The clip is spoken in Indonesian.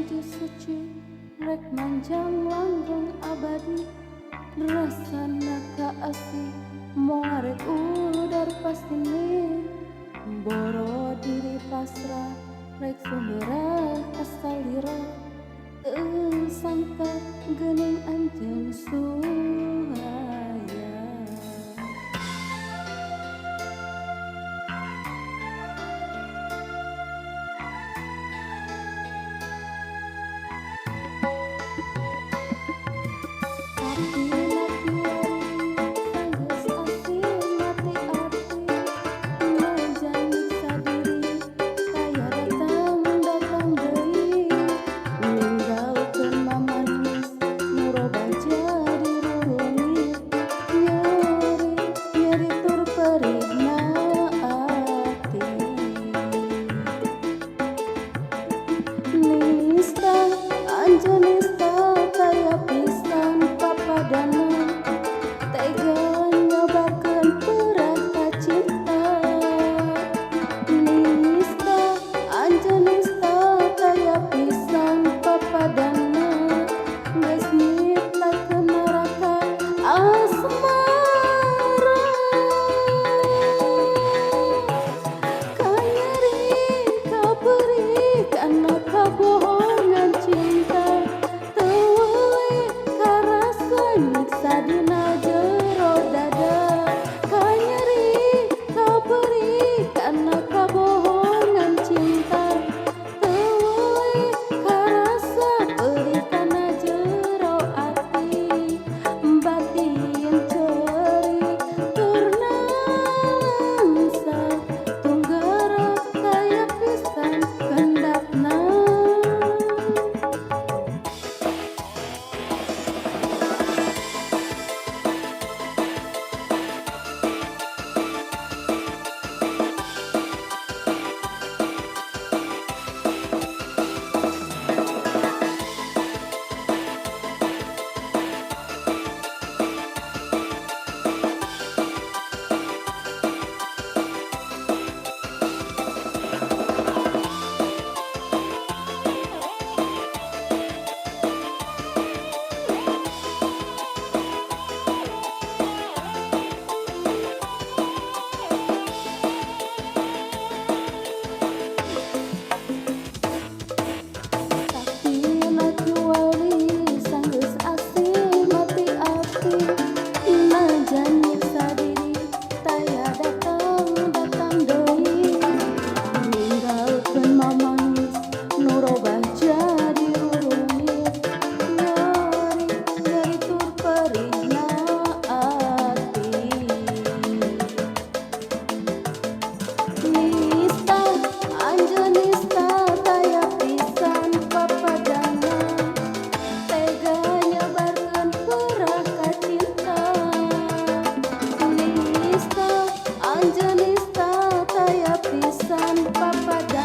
janji suci rek manjang langgeng abadi rasana kaasih moarek udar pastine boro diri pasrah rek sumberah asalira teu sangka geuning anjeun suhaya. Anjonista kaya pisan papadana tega nyobakeun peurah kacinta. Nista Anjonista kaya pisan papadana geus nyiptakeun neraka asmara. Kanyeri kaberi kana kabohongan cinta sadina jero dada kanyeri kaberi kana kabohongan cinta teuy karasa eueuh kana jero ati batin ceuri turnangsa tunggara kaya pisan kendapna. Anjonista kaya pisan papada